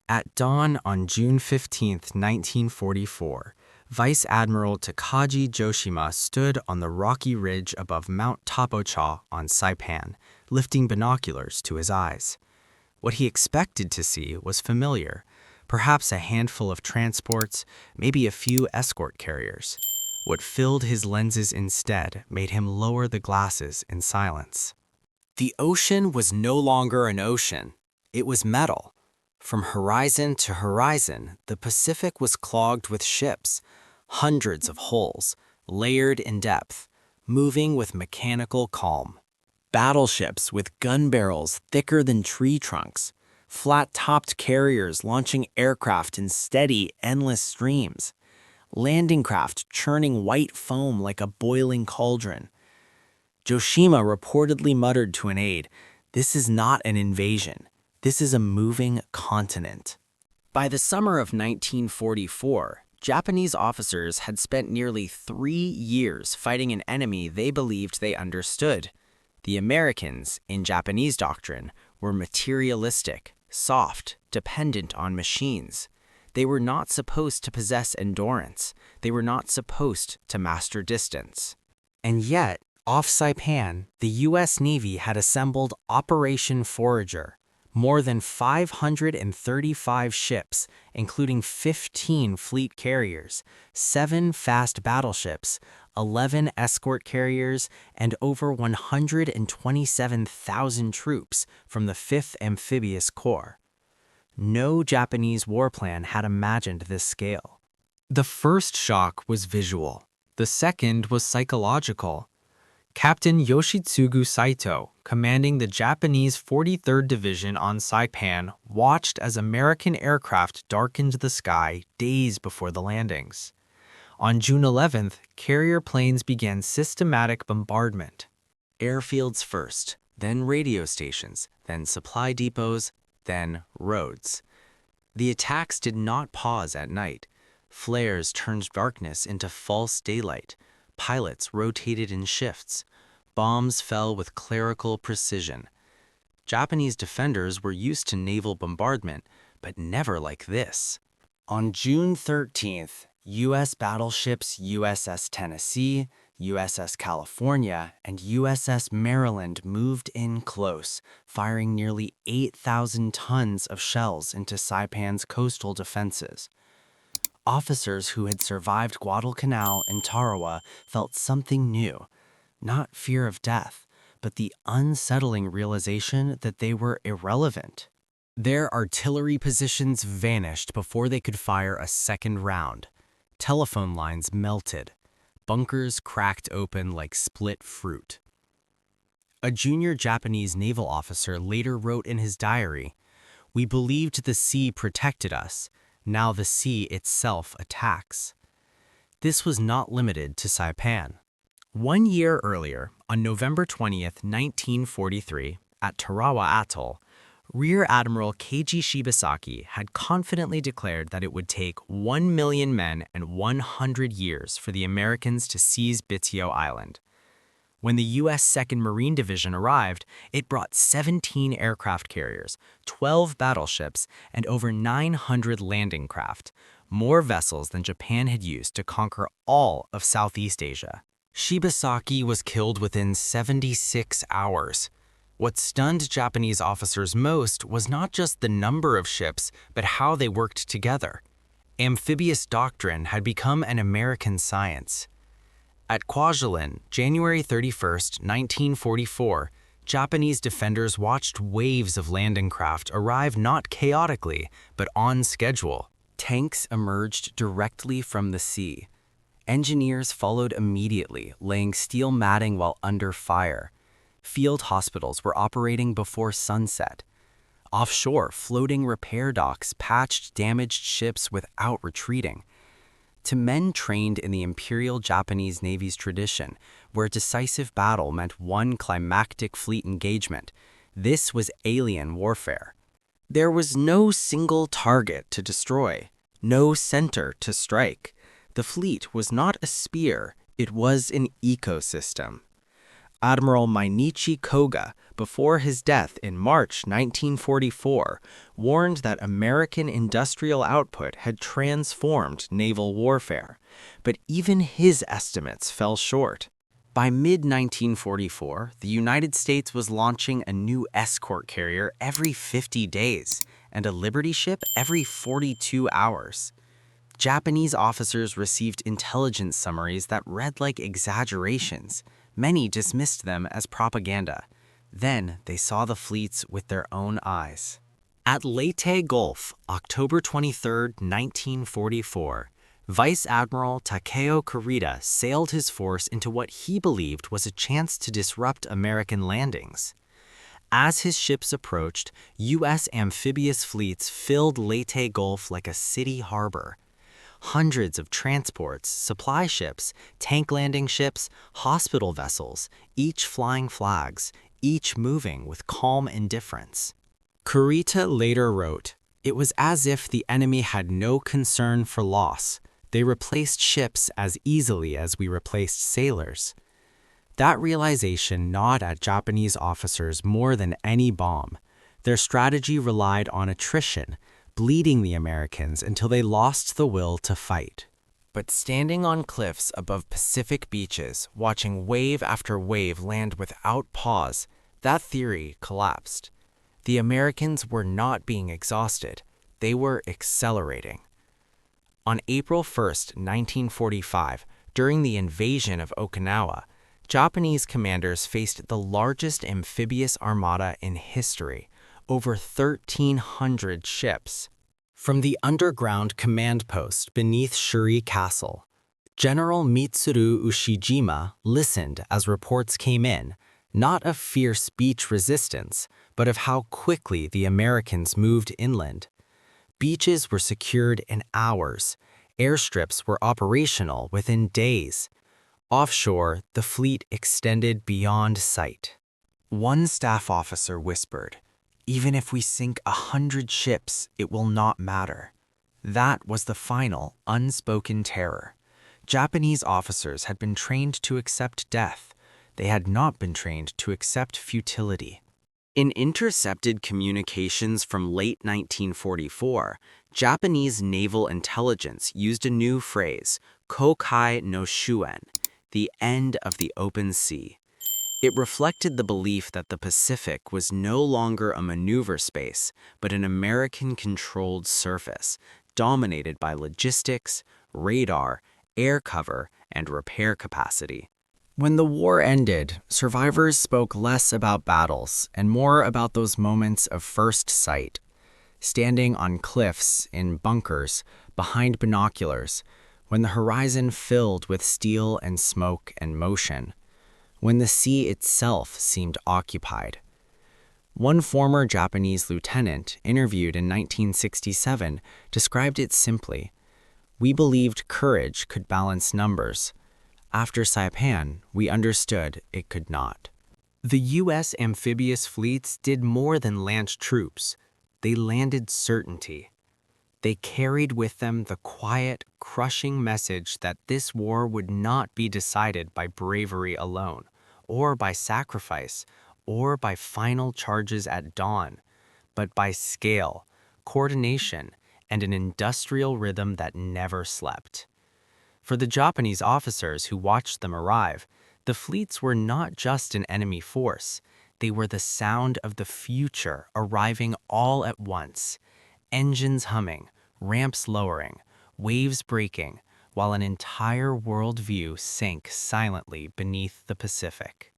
At dawn on June 15, 1944, Vice Admiral Takagi Joshima stood on the rocky ridge above Mount Tapocha on Saipan, lifting binoculars to his eyes. What he expected to see was familiar, perhaps a handful of transports, maybe a few escort carriers. What filled his lenses instead made him lower the glasses in silence. The ocean was no longer an ocean. It was metal. From horizon to horizon, the Pacific was clogged with ships, hundreds of hulls, layered in depth, moving with mechanical calm. Battleships with gun barrels thicker than tree trunks, flat-topped carriers launching aircraft in steady, endless streams, landing craft churning white foam like a boiling cauldron. Joshima reportedly muttered to an aide, "This is not an invasion. This is a moving continent." By the summer of 1944, Japanese officers had spent nearly 3 years fighting an enemy they believed they understood. The Americans, in Japanese doctrine, were materialistic, soft, dependent on machines. They were not supposed to possess endurance. They were not supposed to master distance. And yet, off Saipan, the U.S. Navy had assembled Operation Forager, more than 535 ships, including 15 fleet carriers, 7 fast battleships, 11 escort carriers, and over 127,000 troops from the 5th Amphibious Corps. No Japanese war plan had imagined this scale. The first shock was visual. The second was psychological. Captain Yoshitsugu Saito, commanding the Japanese 43rd Division on Saipan, watched as American aircraft darkened the sky days before the landings. On June 11th, carrier planes began systematic bombardment. Airfields first, then radio stations, then supply depots, then roads. The attacks did not pause at night. Flares turned darkness into false daylight. Pilots rotated in shifts. Bombs fell with clerical precision. Japanese defenders were used to naval bombardment, but never like this. On June 13th, U.S. battleships USS Tennessee, USS California, and USS Maryland moved in close, firing nearly 8,000 tons of shells into Saipan's coastal defenses. Officers who had survived Guadalcanal and Tarawa felt something new, not fear of death, but the unsettling realization that they were irrelevant. Their artillery positions vanished before they could fire a second round. Telephone lines melted. Bunkers cracked open like split fruit. A junior Japanese naval officer later wrote in his diary, "We believed the sea protected us. Now the sea itself attacks." This was not limited to Saipan. 1 year earlier, on November 20th, 1943, at Tarawa Atoll, Rear Admiral Keiji Shibasaki had confidently declared that it would take 1 million men and 100 years for the Americans to seize Bitio Island. When the U.S. 2nd Marine Division arrived, it brought 17 aircraft carriers, 12 battleships, and over 900 landing craft, more vessels than Japan had used to conquer all of Southeast Asia. Shibasaki was killed within 76 hours. What stunned Japanese officers most was not just the number of ships, but how they worked together. Amphibious doctrine had become an American science. At Kwajalein, January 31st, 1944, Japanese defenders watched waves of landing craft arrive not chaotically, but on schedule. Tanks emerged directly from the sea. Engineers followed immediately, laying steel matting while under fire. Field hospitals were operating before sunset. Offshore, floating repair docks patched damaged ships without retreating. To men trained in the Imperial Japanese Navy's tradition, where decisive battle meant one climactic fleet engagement, this was alien warfare. There was no single target to destroy, no center to strike. The fleet was not a spear, it was an ecosystem. Admiral Mainichi Koga, before his death in March 1944, warned that American industrial output had transformed naval warfare, but even his estimates fell short. By mid-1944, the United States was launching a new escort carrier every 50 days and a Liberty ship every 42 hours. Japanese officers received intelligence summaries that read like exaggerations. Many dismissed them as propaganda. Then they saw the fleets with their own eyes. At Leyte Gulf, October 23, 1944, Vice Admiral Takeo Kurita sailed his force into what he believed was a chance to disrupt American landings. As his ships approached, U.S. amphibious fleets filled Leyte Gulf like a city harbor. Hundreds of transports, supply ships, tank landing ships, hospital vessels, each flying flags, each moving with calm indifference. Kurita later wrote, "It was as if the enemy had no concern for loss. They replaced ships as easily as we replaced sailors." That realization gnawed at Japanese officers more than any bomb. Their strategy relied on attrition, bleeding the Americans until they lost the will to fight. But standing on cliffs above Pacific beaches, watching wave after wave land without pause, that theory collapsed. The Americans were not being exhausted, they were accelerating. On April 1, 1945, during the invasion of Okinawa, Japanese commanders faced the largest amphibious armada in history, over 1,300 ships. From the underground command post beneath Shuri Castle, General Mitsuru Ushijima listened as reports came in, not of fierce beach resistance, but of how quickly the Americans moved inland. Beaches were secured in hours. Airstrips were operational within days. Offshore, the fleet extended beyond sight. One staff officer whispered, "Even if we sink 100 ships, it will not matter." That was the final, unspoken terror. Japanese officers had been trained to accept death. They had not been trained to accept futility. In intercepted communications from late 1944, Japanese naval intelligence used a new phrase, Kokai no Shuen, the end of the open sea. It reflected the belief that the Pacific was no longer a maneuver space, but an American-controlled surface, dominated by logistics, radar, air cover, and repair capacity. When the war ended, survivors spoke less about battles and more about those moments of first sight. Standing on cliffs, in bunkers, behind binoculars, when the horizon filled with steel and smoke and motion, when the sea itself seemed occupied. One former Japanese lieutenant, interviewed in 1967, described it simply: "We believed courage could balance numbers. After Saipan, we understood it could not." The U.S. amphibious fleets did more than land troops. They landed certainty. They carried with them the quiet, crushing message that this war would not be decided by bravery alone, or by sacrifice, or by final charges at dawn, but by scale, coordination, and an industrial rhythm that never slept. For the Japanese officers who watched them arrive, the fleets were not just an enemy force. They were the sound of the future arriving all at once. Engines humming, ramps lowering, waves breaking, while an entire worldview sank silently beneath the Pacific.